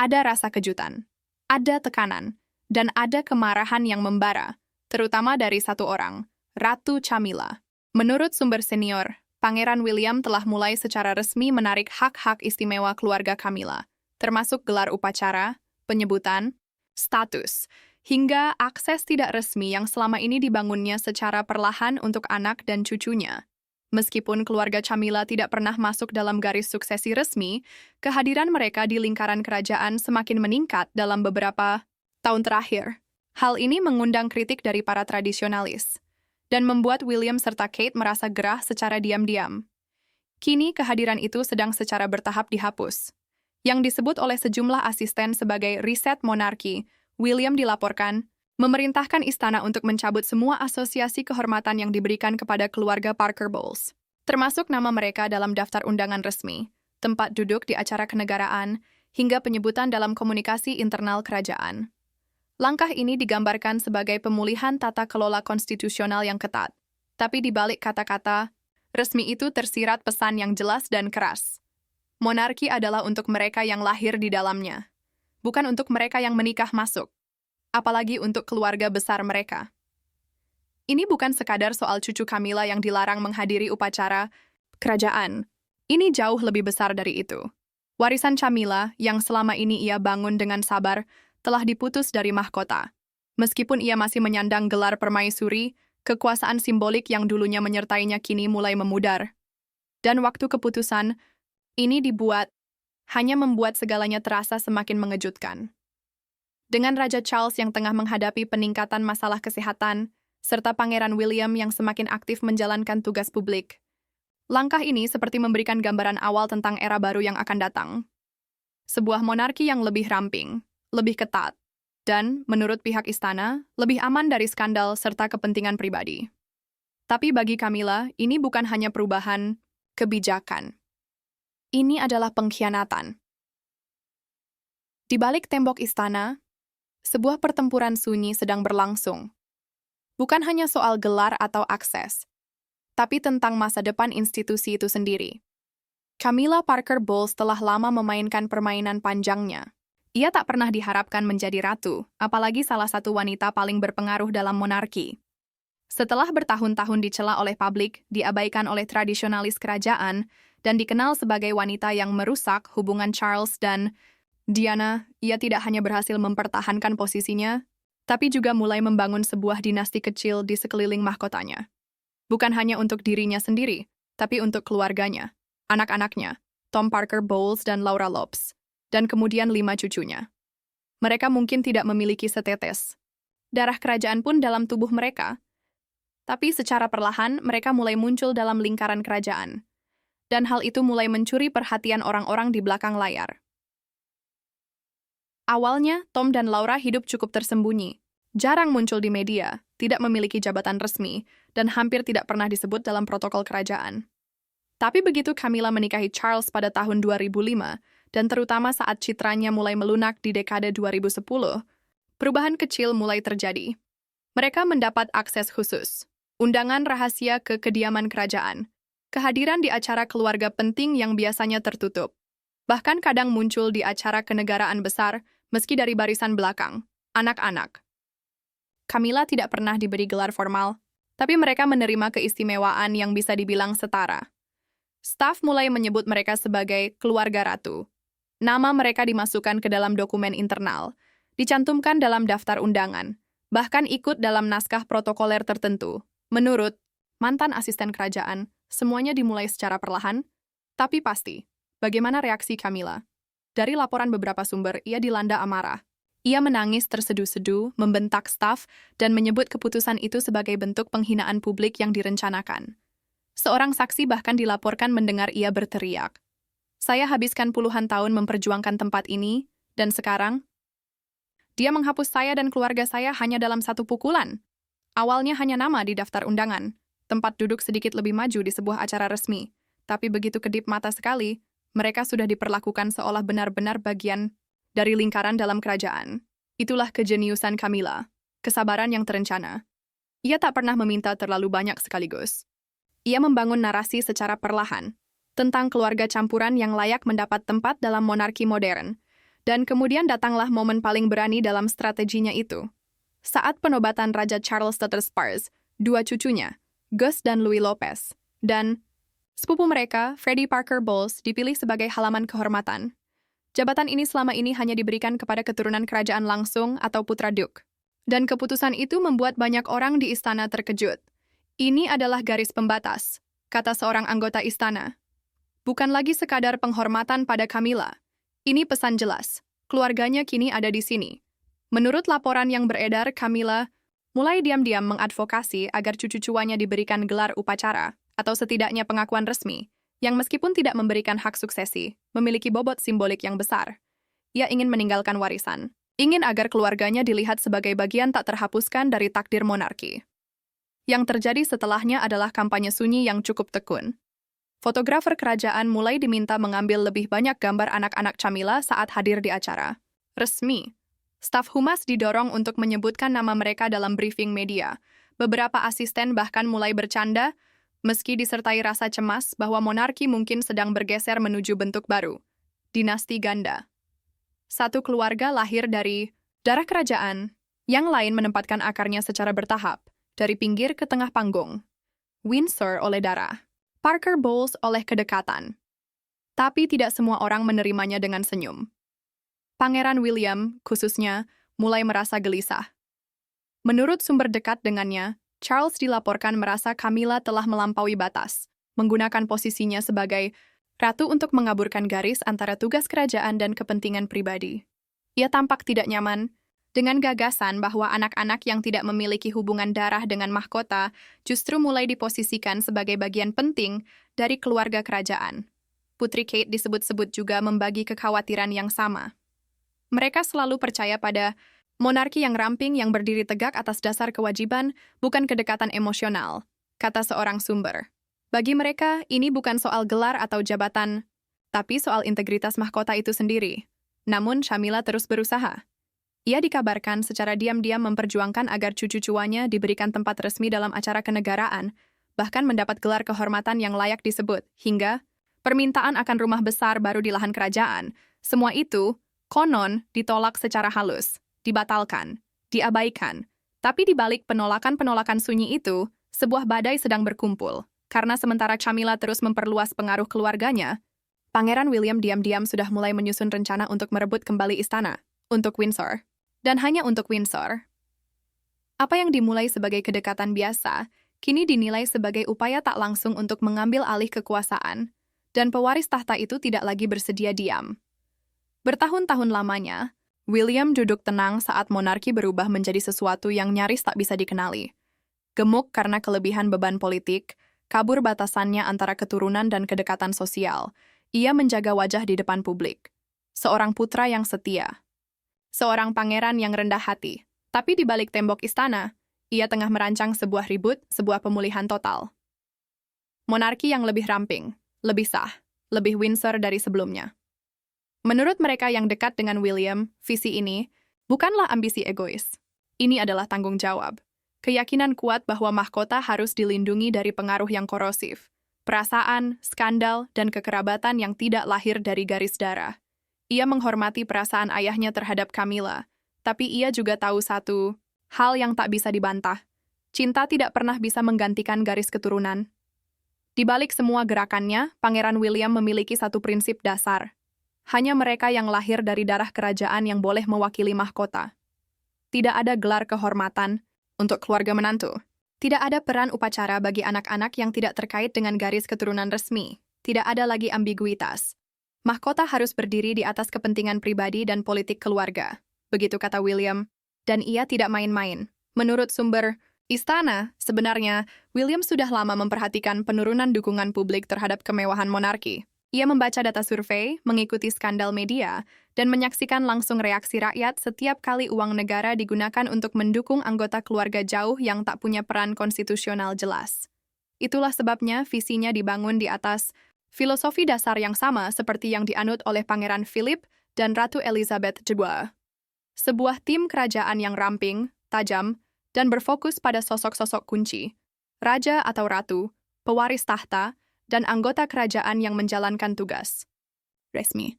Ada rasa kejutan, ada tekanan, dan ada kemarahan yang membara, terutama dari satu orang, Ratu Camilla. Menurut sumber senior, Pangeran William telah mulai secara resmi menarik hak-hak istimewa keluarga Camilla, termasuk gelar upacara, penyebutan, status, hingga akses tidak resmi yang selama ini dibangunnya secara perlahan untuk anak dan cucunya. Meskipun keluarga Camilla tidak pernah masuk dalam garis suksesi resmi, kehadiran mereka di lingkaran kerajaan semakin meningkat dalam beberapa tahun terakhir. Hal ini mengundang kritik dari para tradisionalis dan membuat William serta Kate merasa gerah secara diam-diam. Kini kehadiran itu sedang secara bertahap dihapus. Yang disebut oleh sejumlah asisten sebagai riset monarki, William dilaporkan memerintahkan istana untuk mencabut semua asosiasi kehormatan yang diberikan kepada keluarga Parker Bowles, termasuk nama mereka dalam daftar undangan resmi, tempat duduk di acara kenegaraan, hingga penyebutan dalam komunikasi internal kerajaan. Langkah ini digambarkan sebagai pemulihan tata kelola konstitusional yang ketat, tapi di balik kata-kata resmi itu tersirat pesan yang jelas dan keras. Monarki adalah untuk mereka yang lahir di dalamnya, bukan untuk mereka yang menikah masuk, apalagi untuk keluarga besar mereka. Ini bukan sekadar soal cucu Camilla yang dilarang menghadiri upacara kerajaan. Ini jauh lebih besar dari itu. Warisan Camilla yang selama ini ia bangun dengan sabar telah diputus dari mahkota. Meskipun ia masih menyandang gelar permaisuri, kekuasaan simbolik yang dulunya menyertainya kini mulai memudar. Dan waktu keputusan, ini hanya membuat segalanya terasa semakin mengejutkan. Dengan Raja Charles yang tengah menghadapi peningkatan masalah kesehatan, serta Pangeran William yang semakin aktif menjalankan tugas publik, langkah ini seperti memberikan gambaran awal tentang era baru yang akan datang. Sebuah monarki yang lebih ramping, lebih ketat, dan, menurut pihak istana, lebih aman dari skandal serta kepentingan pribadi. Tapi bagi Camilla, ini bukan hanya perubahan kebijakan. Ini adalah pengkhianatan. Di balik tembok istana, sebuah pertempuran sunyi sedang berlangsung. Bukan hanya soal gelar atau akses, tapi tentang masa depan institusi itu sendiri. Camilla Parker Bowles telah lama memainkan permainan panjangnya. Ia tak pernah diharapkan menjadi ratu, apalagi salah satu wanita paling berpengaruh dalam monarki. Setelah bertahun-tahun dicela oleh publik, diabaikan oleh tradisionalis kerajaan, dan dikenal sebagai wanita yang merusak hubungan Charles dan Diana, ia tidak hanya berhasil mempertahankan posisinya, tapi juga mulai membangun sebuah dinasti kecil di sekeliling mahkotanya. Bukan hanya untuk dirinya sendiri, tapi untuk keluarganya, anak-anaknya, Tom Parker Bowles dan Laura Lopes, dan kemudian 5 cucunya. Mereka mungkin tidak memiliki setetes darah kerajaan pun dalam tubuh mereka, tapi secara perlahan mereka mulai muncul dalam lingkaran kerajaan, dan hal itu mulai mencuri perhatian orang-orang di belakang layar. Awalnya, Tom dan Laura hidup cukup tersembunyi, jarang muncul di media, tidak memiliki jabatan resmi, dan hampir tidak pernah disebut dalam protokol kerajaan. Tapi begitu Camilla menikahi Charles pada tahun 2005, dan terutama saat citranya mulai melunak di dekade 2010, perubahan kecil mulai terjadi. Mereka mendapat akses khusus, undangan rahasia ke kediaman kerajaan, kehadiran di acara keluarga penting yang biasanya tertutup, bahkan kadang muncul di acara kenegaraan besar, meski dari barisan belakang, anak-anak. Camilla tidak pernah diberi gelar formal, tapi mereka menerima keistimewaan yang bisa dibilang setara. Staf mulai menyebut mereka sebagai keluarga ratu. Nama mereka dimasukkan ke dalam dokumen internal, dicantumkan dalam daftar undangan, bahkan ikut dalam naskah protokoler tertentu. Menurut mantan asisten kerajaan, semuanya dimulai secara perlahan, tapi pasti. Bagaimana reaksi Camilla? Dari laporan beberapa sumber, ia dilanda amarah. Ia menangis terseduh-seduh, membentak staf, dan menyebut keputusan itu sebagai bentuk penghinaan publik yang direncanakan. Seorang saksi bahkan dilaporkan mendengar ia berteriak, "Saya habiskan puluhan tahun memperjuangkan tempat ini, dan sekarang dia menghapus saya dan keluarga saya hanya dalam satu pukulan." Awalnya hanya nama di daftar undangan, tempat duduk sedikit lebih maju di sebuah acara resmi, tapi begitu kedip mata sekali, mereka sudah diperlakukan seolah benar-benar bagian dari lingkaran dalam kerajaan. Itulah kejeniusan Camilla, kesabaran yang terencana. Ia tak pernah meminta terlalu banyak sekaligus. Ia membangun narasi secara perlahan, tentang keluarga campuran yang layak mendapat tempat dalam monarki modern, Dan kemudian datanglah momen paling berani dalam strateginya itu. Saat penobatan Raja Charles III Spars, dua cucunya, Gus dan Louis Lopez, dan sepupu mereka, Freddie Parker Bowles, dipilih sebagai halaman kehormatan. Jabatan ini selama ini hanya diberikan kepada keturunan kerajaan langsung atau putra Duke. Dan keputusan itu membuat banyak orang di istana terkejut. Ini adalah garis pembatas, kata seorang anggota istana. Bukan lagi sekadar penghormatan pada Camilla. Ini pesan jelas, keluarganya kini ada di sini. Menurut laporan yang beredar, Camilla mulai diam-diam mengadvokasi agar cucu-cucunya diberikan gelar upacara, atau setidaknya pengakuan resmi, yang meskipun tidak memberikan hak suksesi, memiliki bobot simbolik yang besar. Ia ingin meninggalkan warisan, ingin agar keluarganya dilihat sebagai bagian tak terhapuskan dari takdir monarki. Yang terjadi setelahnya adalah kampanye sunyi yang cukup tekun. Fotografer kerajaan mulai diminta mengambil lebih banyak gambar anak-anak Camilla saat hadir di acara resmi. Staf humas didorong untuk menyebutkan nama mereka dalam briefing media. Beberapa asisten bahkan mulai bercanda, meski disertai rasa cemas bahwa monarki mungkin sedang bergeser menuju bentuk baru, dinasti ganda. Satu keluarga lahir dari darah kerajaan, yang lain menempatkan akarnya secara bertahap, dari pinggir ke tengah panggung. Windsor oleh darah, Parker Bowles oleh kedekatan. Tapi tidak semua orang menerimanya dengan senyum. Pangeran William, khususnya, mulai merasa gelisah. Menurut sumber dekat dengannya, Charles dilaporkan merasa Camilla telah melampaui batas, menggunakan posisinya sebagai ratu untuk mengaburkan garis antara tugas kerajaan dan kepentingan pribadi. Ia tampak tidak nyaman dengan gagasan bahwa anak-anak yang tidak memiliki hubungan darah dengan mahkota justru mulai diposisikan sebagai bagian penting dari keluarga kerajaan. Putri Kate disebut-sebut juga membagi kekhawatiran yang sama. Mereka selalu percaya pada monarki yang ramping yang berdiri tegak atas dasar kewajiban, bukan kedekatan emosional, kata seorang sumber. Bagi mereka, ini bukan soal gelar atau jabatan, tapi soal integritas mahkota itu sendiri. Namun, Camilla terus berusaha. Ia dikabarkan secara diam-diam memperjuangkan agar cucu-cucunya diberikan tempat resmi dalam acara kenegaraan, bahkan mendapat gelar kehormatan yang layak disebut, hingga permintaan akan rumah besar baru di lahan kerajaan. Semua itu, konon, ditolak secara halus. Dibatalkan, diabaikan. Tapi di balik penolakan-penolakan sunyi itu, sebuah badai sedang berkumpul. Karena sementara Camilla terus memperluas pengaruh keluarganya, Pangeran William diam-diam sudah mulai menyusun rencana untuk merebut kembali istana, untuk Windsor. Dan hanya untuk Windsor. Apa yang dimulai sebagai kedekatan biasa, kini dinilai sebagai upaya tak langsung untuk mengambil alih kekuasaan, dan pewaris tahta itu tidak lagi bersedia diam. Bertahun-tahun lamanya, William duduk tenang saat monarki berubah menjadi sesuatu yang nyaris tak bisa dikenali. Gemuk karena kelebihan beban politik, kabur batasannya antara keturunan dan kedekatan sosial. Ia menjaga wajah di depan publik. Seorang putra yang setia. Seorang pangeran yang rendah hati. Tapi di balik tembok istana, ia tengah merancang sebuah ribut, sebuah pemulihan total. Monarki yang lebih ramping, lebih sah, lebih Windsor dari sebelumnya. Menurut mereka yang dekat dengan William, visi ini bukanlah ambisi egois. Ini adalah tanggung jawab. Keyakinan kuat bahwa mahkota harus dilindungi dari pengaruh yang korosif, perasaan, skandal, dan kekerabatan yang tidak lahir dari garis darah. Ia menghormati perasaan ayahnya terhadap Camilla, tapi ia juga tahu satu hal yang tak bisa dibantah. Cinta tidak pernah bisa menggantikan garis keturunan. Di balik semua gerakannya, Pangeran William memiliki satu prinsip dasar. Hanya mereka yang lahir dari darah kerajaan yang boleh mewakili mahkota. Tidak ada gelar kehormatan untuk keluarga menantu. Tidak ada peran upacara bagi anak-anak yang tidak terkait dengan garis keturunan resmi. Tidak ada lagi ambiguitas. Mahkota harus berdiri di atas kepentingan pribadi dan politik keluarga. Begitu kata William. Dan ia tidak main-main. Menurut sumber istana, sebenarnya William sudah lama memperhatikan penurunan dukungan publik terhadap kemewahan monarki. Ia membaca data survei, mengikuti skandal media, dan menyaksikan langsung reaksi rakyat setiap kali uang negara digunakan untuk mendukung anggota keluarga jauh yang tak punya peran konstitusional jelas. Itulah sebabnya visinya dibangun di atas filosofi dasar yang sama seperti yang dianut oleh Pangeran Philip dan Ratu Elizabeth II. Sebuah tim kerajaan yang ramping, tajam, dan berfokus pada sosok-sosok kunci, raja atau ratu, pewaris tahta, dan anggota kerajaan yang menjalankan tugas resmi.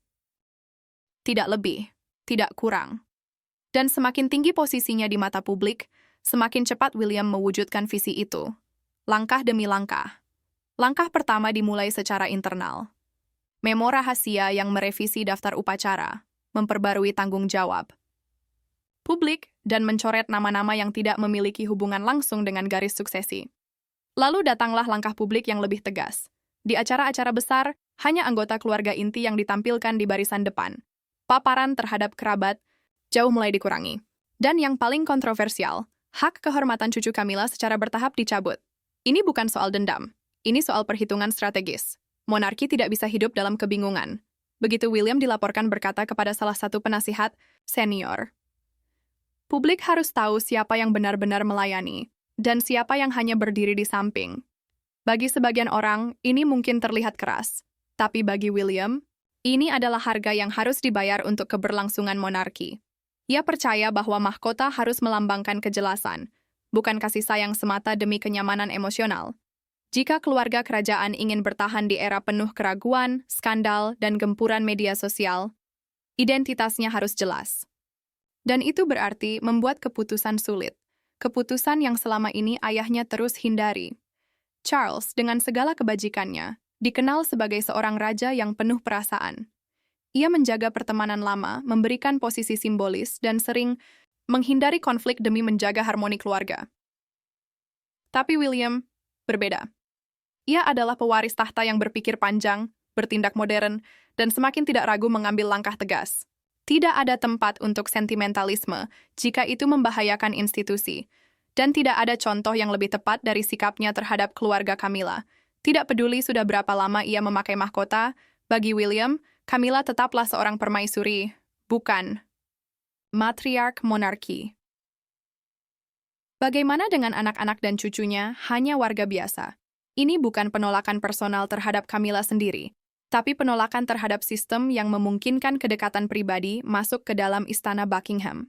Tidak lebih. tidak kurang. Dan semakin tinggi posisinya di mata publik, semakin cepat William mewujudkan visi itu. Langkah demi langkah. Langkah pertama dimulai secara internal. Memo rahasia yang merevisi daftar upacara, memperbarui tanggung jawab publik, dan mencoret nama-nama yang tidak memiliki hubungan langsung dengan garis suksesi. Lalu datanglah langkah publik yang lebih tegas. Di acara-acara besar, hanya anggota keluarga inti yang ditampilkan di barisan depan. Paparan terhadap kerabat jauh mulai dikurangi. Dan yang paling kontroversial, hak kehormatan cucu Camilla secara bertahap dicabut. Ini bukan soal dendam. Ini soal perhitungan strategis. Monarki tidak bisa hidup dalam kebingungan. Begitu William dilaporkan berkata kepada salah satu penasihat senior. Publik harus tahu siapa yang benar-benar melayani, dan siapa yang hanya berdiri di samping. Bagi sebagian orang, ini mungkin terlihat keras. Tapi bagi William, ini adalah harga yang harus dibayar untuk keberlangsungan monarki. Ia percaya bahwa mahkota harus melambangkan kejelasan, bukan kasih sayang semata demi kenyamanan emosional. Jika keluarga kerajaan ingin bertahan di era penuh keraguan, skandal, dan gempuran media sosial, identitasnya harus jelas. Dan itu berarti membuat keputusan sulit. Keputusan yang selama ini ayahnya terus hindari. Charles, dengan segala kebajikannya, dikenal sebagai seorang raja yang penuh perasaan. Ia menjaga pertemanan lama, memberikan posisi simbolis, dan sering menghindari konflik demi menjaga harmoni keluarga. Tapi William berbeda. Ia adalah pewaris tahta yang berpikir panjang, bertindak modern, dan semakin tidak ragu mengambil langkah tegas. Tidak ada tempat untuk sentimentalisme jika itu membahayakan institusi, dan tidak ada contoh yang lebih tepat dari sikapnya terhadap keluarga Camilla. Tidak peduli sudah berapa lama ia memakai mahkota, bagi William, Camilla tetaplah seorang permaisuri, bukan matriark monarki. Bagaimana dengan anak-anak dan cucunya, hanya warga biasa? Ini bukan penolakan personal terhadap Camilla sendiri, tapi penolakan terhadap sistem yang memungkinkan kedekatan pribadi masuk ke dalam istana Buckingham.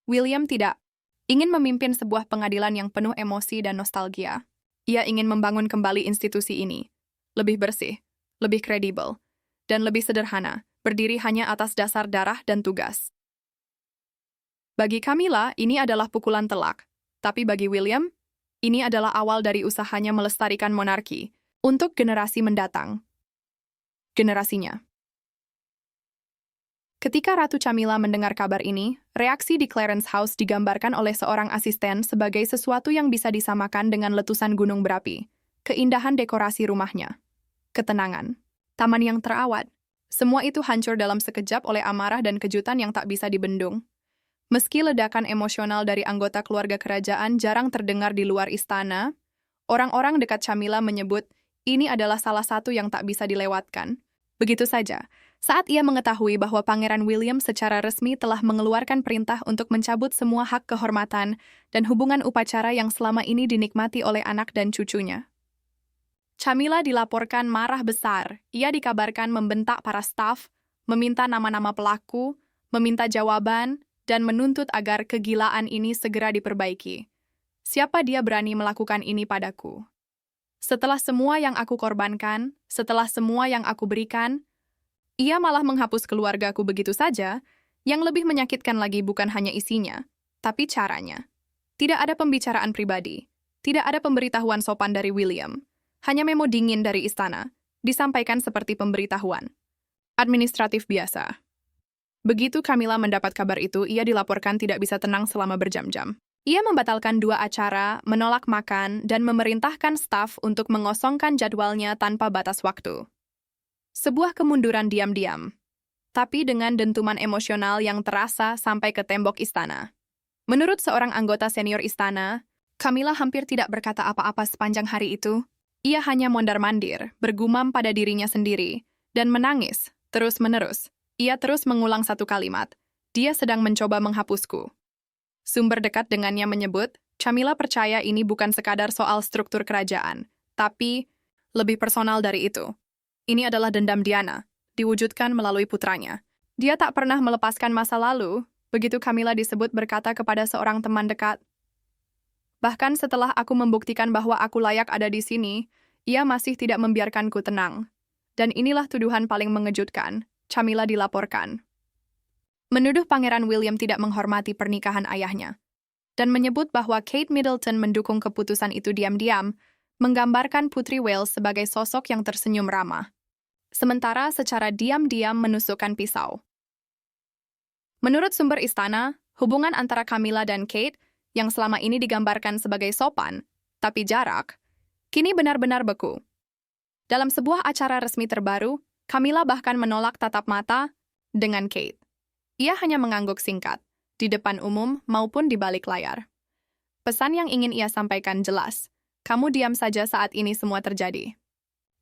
William tidak ingin memimpin sebuah pengadilan yang penuh emosi dan nostalgia. Ia ingin membangun kembali institusi ini. Lebih bersih, lebih kredibel, dan lebih sederhana, berdiri hanya atas dasar darah dan tugas. Bagi Camilla, ini adalah pukulan telak. Tapi bagi William, ini adalah awal dari usahanya melestarikan monarki untuk generasi mendatang. Generasinya. Ketika Ratu Camilla mendengar kabar ini, reaksi di Clarence House digambarkan oleh seorang asisten sebagai sesuatu yang bisa disamakan dengan letusan gunung berapi. Keindahan dekorasi rumahnya. Ketenangan. Taman yang terawat. Semua itu hancur dalam sekejap oleh amarah dan kejutan yang tak bisa dibendung. Meski ledakan emosional dari anggota keluarga kerajaan jarang terdengar di luar istana, orang-orang dekat Camilla menyebut ini adalah salah satu yang tak bisa dilewatkan. Begitu saja, saat ia mengetahui bahwa Pangeran William secara resmi telah mengeluarkan perintah untuk mencabut semua hak kehormatan dan hubungan upacara yang selama ini dinikmati oleh anak dan cucunya. Camilla dilaporkan marah besar. Ia dikabarkan membentak para staf, meminta nama-nama pelaku, meminta jawaban, dan menuntut agar kegilaan ini segera diperbaiki. Siapa dia berani melakukan ini padaku? Setelah semua yang aku korbankan, setelah semua yang aku berikan, ia malah menghapus keluargaku begitu saja. Yang lebih menyakitkan lagi bukan hanya isinya, tapi caranya. Tidak ada pembicaraan pribadi, tidak ada pemberitahuan sopan dari William, hanya memo dingin dari istana, disampaikan seperti pemberitahuan administratif biasa. Begitu Camilla mendapat kabar itu, ia dilaporkan tidak bisa tenang selama berjam-jam. Ia membatalkan 2 acara, menolak makan, dan memerintahkan staf untuk mengosongkan jadwalnya tanpa batas waktu. Sebuah kemunduran diam-diam, tapi dengan dentuman emosional yang terasa sampai ke tembok istana. Menurut seorang anggota senior istana, Camilla hampir tidak berkata apa-apa sepanjang hari itu. Ia hanya mondar-mandir, bergumam pada dirinya sendiri, dan menangis, terus-menerus. Ia terus mengulang satu kalimat, dia sedang mencoba menghapusku. Sumber dekat dengannya menyebut, Camilla percaya ini bukan sekadar soal struktur kerajaan, tapi lebih personal dari itu. Ini adalah dendam Diana, diwujudkan melalui putranya. Dia tak pernah melepaskan masa lalu, begitu Camilla disebut berkata kepada seorang teman dekat. Bahkan setelah aku membuktikan bahwa aku layak ada di sini, ia masih tidak membiarkanku tenang. Dan inilah tuduhan paling mengejutkan. Camilla dilaporkan menuduh Pangeran William tidak menghormati pernikahan ayahnya, dan menyebut bahwa Kate Middleton mendukung keputusan itu diam-diam, menggambarkan Putri Wales sebagai sosok yang tersenyum ramah, sementara secara diam-diam menusukkan pisau. Menurut sumber istana, hubungan antara Camilla dan Kate, yang selama ini digambarkan sebagai sopan, tapi jarak, kini benar-benar beku. Dalam sebuah acara resmi terbaru, Camilla bahkan menolak tatap mata dengan Kate. Ia hanya mengangguk singkat, di depan umum maupun di balik layar. Pesan yang ingin ia sampaikan jelas, kamu diam saja saat ini semua terjadi.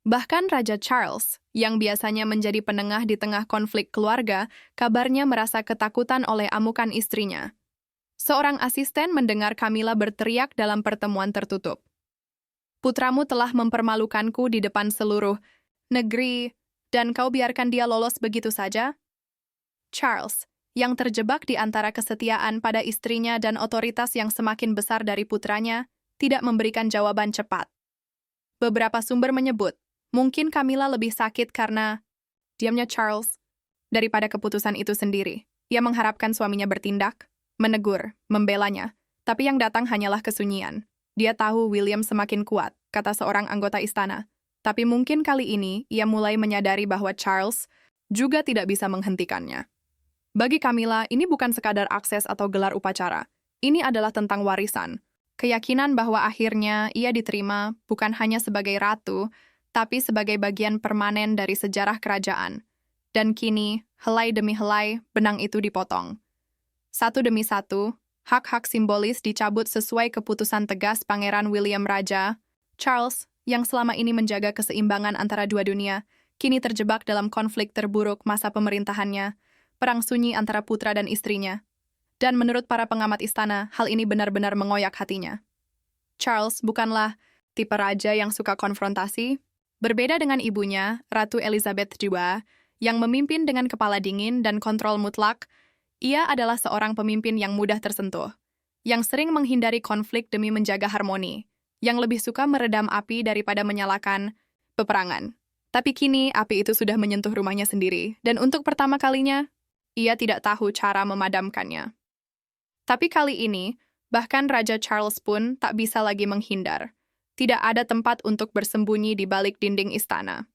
Bahkan Raja Charles, yang biasanya menjadi penengah di tengah konflik keluarga, kabarnya merasa ketakutan oleh amukan istrinya. Seorang asisten mendengar Camilla berteriak dalam pertemuan tertutup. Putramu telah mempermalukanku di depan seluruh negeri, dan kau biarkan dia lolos begitu saja? Charles, yang terjebak di antara kesetiaan pada istrinya dan otoritas yang semakin besar dari putranya, tidak memberikan jawaban cepat. Beberapa sumber menyebut, mungkin Camilla lebih sakit karena diamnya Charles daripada keputusan itu sendiri. Ia mengharapkan suaminya bertindak, menegur, membelanya, tapi yang datang hanyalah kesunyian. Dia tahu William semakin kuat, kata seorang anggota istana. Tapi mungkin kali ini ia mulai menyadari bahwa Charles juga tidak bisa menghentikannya. Bagi Camilla, ini bukan sekadar akses atau gelar upacara. Ini adalah tentang warisan. Keyakinan bahwa akhirnya ia diterima bukan hanya sebagai ratu, tapi sebagai bagian permanen dari sejarah kerajaan. Dan kini, helai demi helai, benang itu dipotong. Satu demi satu, hak-hak simbolis dicabut sesuai keputusan tegas Pangeran William Raja. Charles, yang selama ini menjaga keseimbangan antara dua dunia, kini terjebak dalam konflik terburuk masa pemerintahannya, perang sunyi antara putra dan istrinya. Dan menurut para pengamat istana, hal ini benar-benar mengoyak hatinya. Charles bukanlah tipe raja yang suka konfrontasi. Berbeda dengan ibunya, Ratu Elizabeth II, yang memimpin dengan kepala dingin dan kontrol mutlak, ia adalah seorang pemimpin yang mudah tersentuh, yang sering menghindari konflik demi menjaga harmoni, yang lebih suka meredam api daripada menyalakan peperangan. Tapi kini, api itu sudah menyentuh rumahnya sendiri, dan untuk pertama kalinya, ia tidak tahu cara memadamkannya. Tapi kali ini, bahkan Raja Charles pun tak bisa lagi menghindar. Tidak ada tempat untuk bersembunyi di balik dinding istana.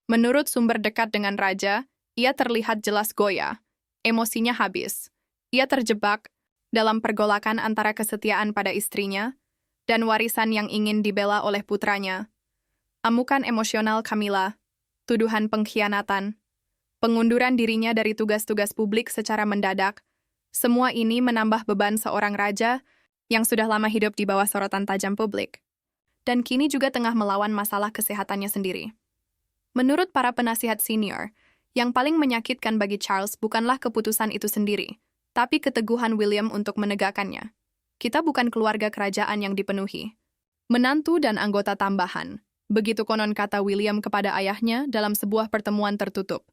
Menurut sumber dekat dengan Raja, ia terlihat jelas goyah. Emosinya habis. Ia terjebak dalam pergolakan antara kesetiaan pada istrinya dan warisan yang ingin dibela oleh putranya. Amukan emosional Camilla, tuduhan pengkhianatan, pengunduran dirinya dari tugas-tugas publik secara mendadak, semua ini menambah beban seorang raja yang sudah lama hidup di bawah sorotan tajam publik, dan kini juga tengah melawan masalah kesehatannya sendiri. Menurut para penasihat senior, yang paling menyakitkan bagi Charles bukanlah keputusan itu sendiri, tapi keteguhan William untuk menegakkannya. Kita bukan keluarga kerajaan yang dipenuhi. Menantu dan anggota tambahan, begitu konon kata William kepada ayahnya dalam sebuah pertemuan tertutup.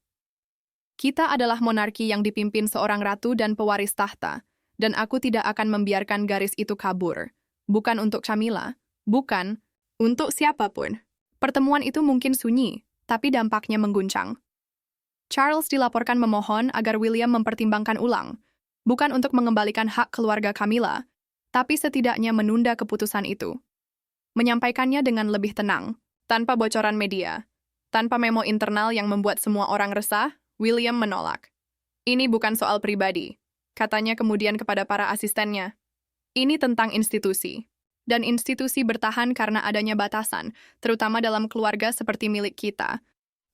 Kita adalah monarki yang dipimpin seorang ratu dan pewaris tahta, dan aku tidak akan membiarkan garis itu kabur. Bukan untuk Camilla, bukan untuk siapapun. Pertemuan itu mungkin sunyi, tapi dampaknya mengguncang. Charles dilaporkan memohon agar William mempertimbangkan ulang, bukan untuk mengembalikan hak keluarga Camilla, tapi setidaknya menunda keputusan itu. Menyampaikannya dengan lebih tenang, tanpa bocoran media, tanpa memo internal yang membuat semua orang resah. William menolak. Ini bukan soal pribadi, katanya kemudian kepada para asistennya. Ini tentang institusi. Dan institusi bertahan karena adanya batasan, terutama dalam keluarga seperti milik kita.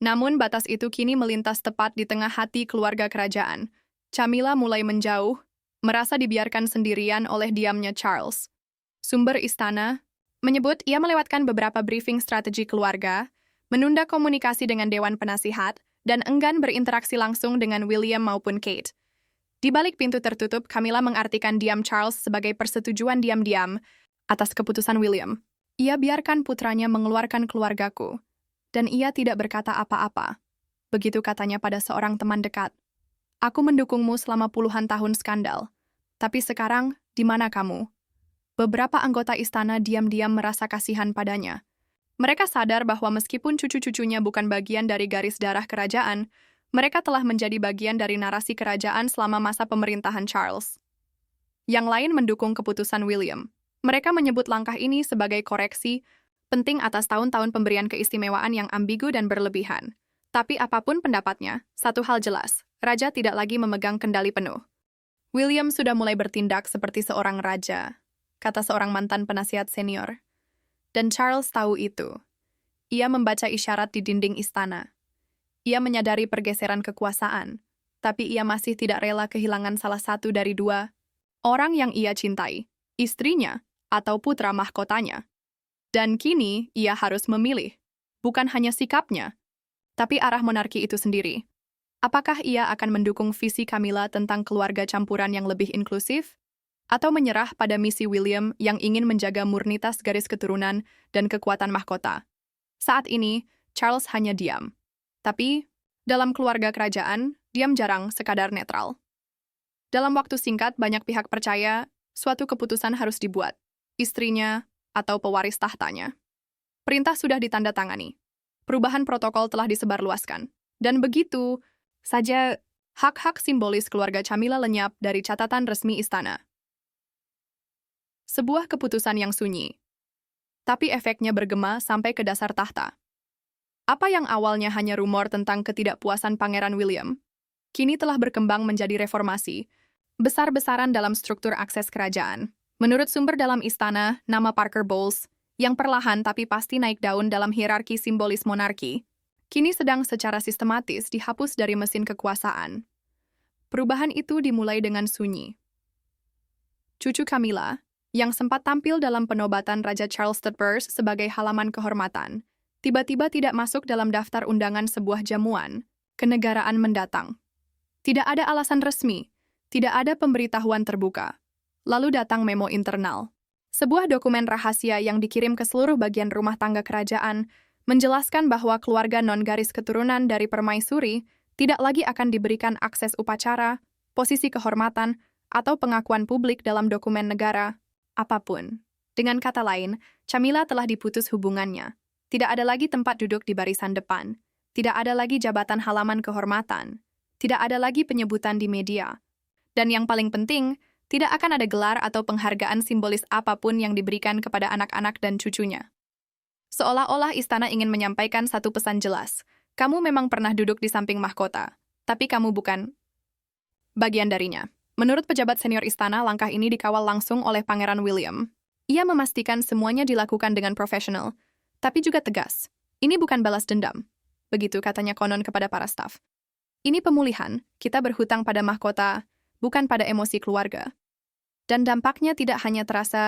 Namun batas itu kini melintas tepat di tengah hati keluarga kerajaan. Camilla mulai menjauh, merasa dibiarkan sendirian oleh diamnya Charles. Sumber istana menyebut ia melewatkan beberapa briefing strategi keluarga, menunda komunikasi dengan Dewan Penasihat, dan enggan berinteraksi langsung dengan William maupun Kate. Di balik pintu tertutup, Camilla mengartikan diam Charles sebagai persetujuan diam-diam atas keputusan William. Ia biarkan putranya mengeluarkan keluargaku, dan ia tidak berkata apa-apa. Begitu katanya pada seorang teman dekat. Aku mendukungmu selama puluhan tahun skandal. Tapi sekarang, di mana kamu? Beberapa anggota istana diam-diam merasa kasihan padanya. Mereka sadar bahwa meskipun cucu-cucunya bukan bagian dari garis darah kerajaan, mereka telah menjadi bagian dari narasi kerajaan selama masa pemerintahan Charles. Yang lain mendukung keputusan William. Mereka menyebut langkah ini sebagai koreksi penting atas tahun-tahun pemberian keistimewaan yang ambigu dan berlebihan. Tapi apapun pendapatnya, satu hal jelas, raja tidak lagi memegang kendali penuh. William sudah mulai bertindak seperti seorang raja, kata seorang mantan penasihat senior. Dan Charles tahu itu. Ia membaca isyarat di dinding istana. Ia menyadari pergeseran kekuasaan, tapi ia masih tidak rela kehilangan salah satu dari dua orang yang ia cintai, istrinya atau putra mahkotanya. Dan kini ia harus memilih, bukan hanya sikapnya, tapi arah monarki itu sendiri. Apakah ia akan mendukung visi Camilla tentang keluarga campuran yang lebih inklusif? Atau menyerah pada misi William yang ingin menjaga murnitas garis keturunan dan kekuatan mahkota? Saat ini, Charles hanya diam. Tapi, dalam keluarga kerajaan, diam jarang sekadar netral. Dalam waktu singkat, banyak pihak percaya suatu keputusan harus dibuat. Istrinya atau pewaris tahtanya. Perintah sudah ditandatangani. Perubahan protokol telah disebarluaskan. Dan begitu saja hak-hak simbolis keluarga Camilla lenyap dari catatan resmi istana. Sebuah keputusan yang sunyi. Tapi efeknya bergema sampai ke dasar tahta. Apa yang awalnya hanya rumor tentang ketidakpuasan Pangeran William, kini telah berkembang menjadi reformasi, besar-besaran dalam struktur akses kerajaan. Menurut sumber dalam istana, nama Parker Bowles, yang perlahan tapi pasti naik daun dalam hierarki simbolis monarki, kini sedang secara sistematis dihapus dari mesin kekuasaan. Perubahan itu dimulai dengan sunyi. Cucu Camilla, yang sempat tampil dalam penobatan Raja Charles III sebagai halaman kehormatan, tiba-tiba tidak masuk dalam daftar undangan sebuah jamuan kenegaraan mendatang. Tidak ada alasan resmi, tidak ada pemberitahuan terbuka. Lalu datang memo internal. Sebuah dokumen rahasia yang dikirim ke seluruh bagian rumah tangga kerajaan menjelaskan bahwa keluarga non-garis keturunan dari permaisuri tidak lagi akan diberikan akses upacara, posisi kehormatan, atau pengakuan publik dalam dokumen negara apapun. Dengan kata lain, Camilla telah diputus hubungannya. Tidak ada lagi tempat duduk di barisan depan. Tidak ada lagi jabatan halaman kehormatan. Tidak ada lagi penyebutan di media. Dan yang paling penting, tidak akan ada gelar atau penghargaan simbolis apapun yang diberikan kepada anak-anak dan cucunya. Seolah-olah istana ingin menyampaikan satu pesan jelas. Kamu memang pernah duduk di samping mahkota, tapi kamu bukan bagian darinya. Menurut pejabat senior istana, langkah ini dikawal langsung oleh Pangeran William. Ia memastikan semuanya dilakukan dengan profesional, tapi juga tegas. Ini bukan balas dendam. Begitu katanya konon kepada para staf. Ini pemulihan, kita berhutang pada mahkota, bukan pada emosi keluarga. Dan dampaknya tidak hanya terasa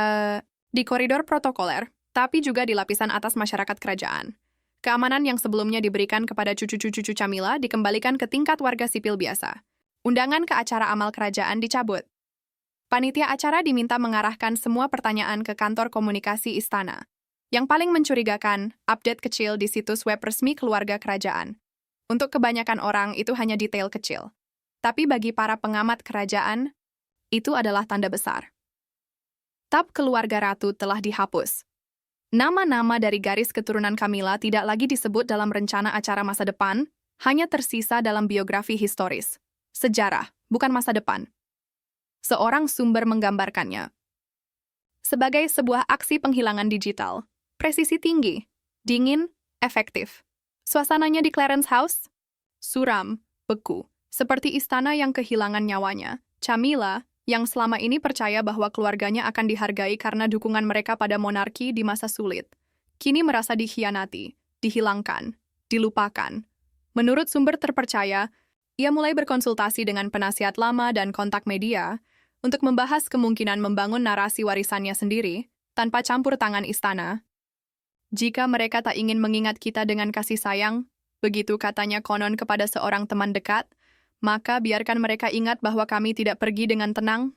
di koridor protokoler, tapi juga di lapisan atas masyarakat kerajaan. Keamanan yang sebelumnya diberikan kepada cucu-cucu Camilla dikembalikan ke tingkat warga sipil biasa. Undangan ke acara amal kerajaan dicabut. Panitia acara diminta mengarahkan semua pertanyaan ke kantor komunikasi istana. Yang paling mencurigakan, update kecil di situs web resmi keluarga kerajaan. Untuk kebanyakan orang itu hanya detail kecil. Tapi bagi para pengamat kerajaan, itu adalah tanda besar. Tab keluarga ratu telah dihapus. Nama-nama dari garis keturunan Camilla tidak lagi disebut dalam rencana acara masa depan, hanya tersisa dalam biografi historis. Sejarah, bukan masa depan. Seorang sumber menggambarkannya sebagai sebuah aksi penghilangan digital. Presisi tinggi, dingin, efektif. Suasananya di Clarence House? Suram, beku, seperti istana yang kehilangan nyawanya. Camilla, yang selama ini percaya bahwa keluarganya akan dihargai karena dukungan mereka pada monarki di masa sulit, kini merasa dikhianati, dihilangkan, dilupakan. Menurut sumber terpercaya, ia mulai berkonsultasi dengan penasihat lama dan kontak media untuk membahas kemungkinan membangun narasi warisannya sendiri tanpa campur tangan istana. Jika mereka tak ingin mengingat kita dengan kasih sayang, begitu katanya konon kepada seorang teman dekat, maka biarkan mereka ingat bahwa kami tidak pergi dengan tenang,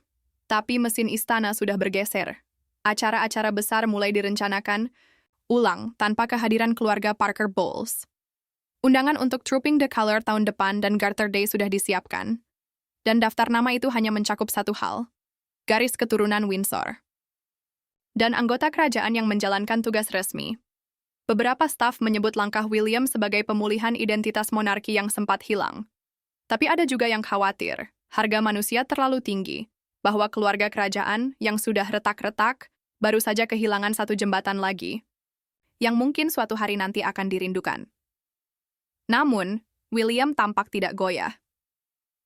tapi mesin istana sudah bergeser. Acara-acara besar mulai direncanakan, ulang tanpa kehadiran keluarga Parker Bowles. Undangan untuk Trooping the Color tahun depan dan Garter Day sudah disiapkan. Dan daftar nama itu hanya mencakup satu hal, garis keturunan Windsor. Dan anggota kerajaan yang menjalankan tugas resmi. Beberapa staf menyebut langkah William sebagai pemulihan identitas monarki yang sempat hilang. Tapi ada juga yang khawatir, harga manusia terlalu tinggi, bahwa keluarga kerajaan yang sudah retak-retak baru saja kehilangan satu jembatan lagi, yang mungkin suatu hari nanti akan dirindukan. Namun, William tampak tidak goyah.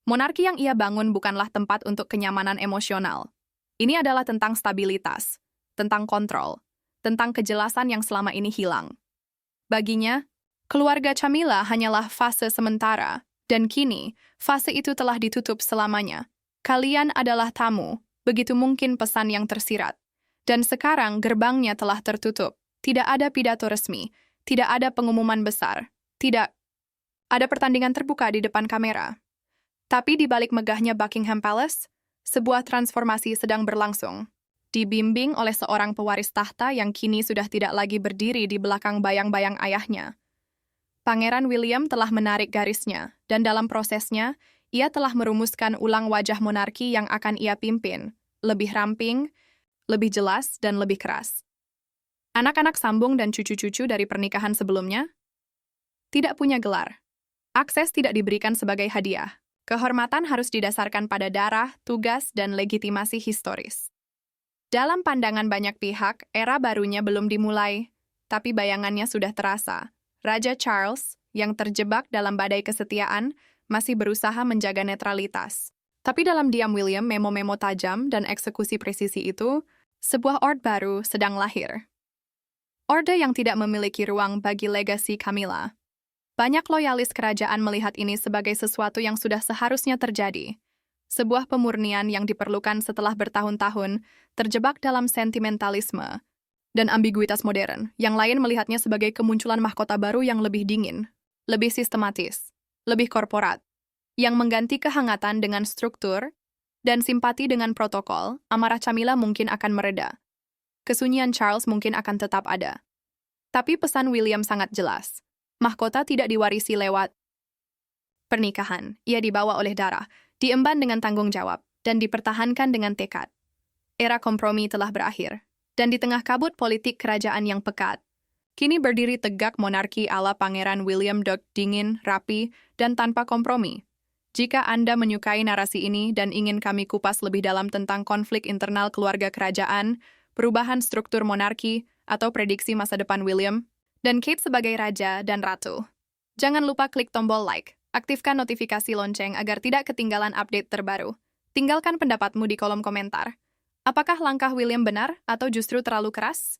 Monarki yang ia bangun bukanlah tempat untuk kenyamanan emosional. Ini adalah tentang stabilitas, tentang kontrol, tentang kejelasan yang selama ini hilang. Baginya, keluarga Camilla hanyalah fase sementara, dan kini, fase itu telah ditutup selamanya. Kalian adalah tamu, begitu mungkin pesan yang tersirat. Dan sekarang gerbangnya telah tertutup. Tidak ada pidato resmi, tidak ada pengumuman besar, tidak ada pertandingan terbuka di depan kamera. Tapi di balik megahnya Buckingham Palace, sebuah transformasi sedang berlangsung. Dibimbing oleh seorang pewaris tahta yang kini sudah tidak lagi berdiri di belakang bayang-bayang ayahnya. Pangeran William telah menarik garisnya, dan dalam prosesnya, ia telah merumuskan ulang wajah monarki yang akan ia pimpin, lebih ramping, lebih jelas, dan lebih keras. Anak-anak sambung dan cucu-cucu dari pernikahan sebelumnya tidak punya gelar. Akses tidak diberikan sebagai hadiah. Kehormatan harus didasarkan pada darah, tugas, dan legitimasi historis. Dalam pandangan banyak pihak, era barunya belum dimulai, tapi bayangannya sudah terasa. Raja Charles, yang terjebak dalam badai kesetiaan, masih berusaha menjaga netralitas. Tapi dalam diam William memo-memo tajam dan eksekusi presisi itu, sebuah orde baru sedang lahir. Orde yang tidak memiliki ruang bagi legasi Camilla. Banyak loyalis kerajaan melihat ini sebagai sesuatu yang sudah seharusnya terjadi. Sebuah pemurnian yang diperlukan setelah bertahun-tahun terjebak dalam sentimentalisme dan ambiguitas modern. Yang lain melihatnya sebagai kemunculan mahkota baru yang lebih dingin, lebih sistematis, lebih korporat, yang mengganti kehangatan dengan struktur dan simpati dengan protokol. Amarah Camilla mungkin akan mereda. Kesunyian Charles mungkin akan tetap ada. Tapi pesan William sangat jelas. Mahkota tidak diwarisi lewat pernikahan. Ia dibawa oleh darah, diemban dengan tanggung jawab, dan dipertahankan dengan tekad. Era kompromi telah berakhir, dan di tengah kabut politik kerajaan yang pekat, kini berdiri tegak monarki ala Pangeran William dingin, rapi, dan tanpa kompromi. Jika Anda menyukai narasi ini dan ingin kami kupas lebih dalam tentang konflik internal keluarga kerajaan, perubahan struktur monarki, atau prediksi masa depan William dan Kate sebagai raja dan ratu, jangan lupa klik tombol like. Aktifkan notifikasi lonceng agar tidak ketinggalan update terbaru. Tinggalkan pendapatmu di kolom komentar. Apakah langkah William benar atau justru terlalu keras?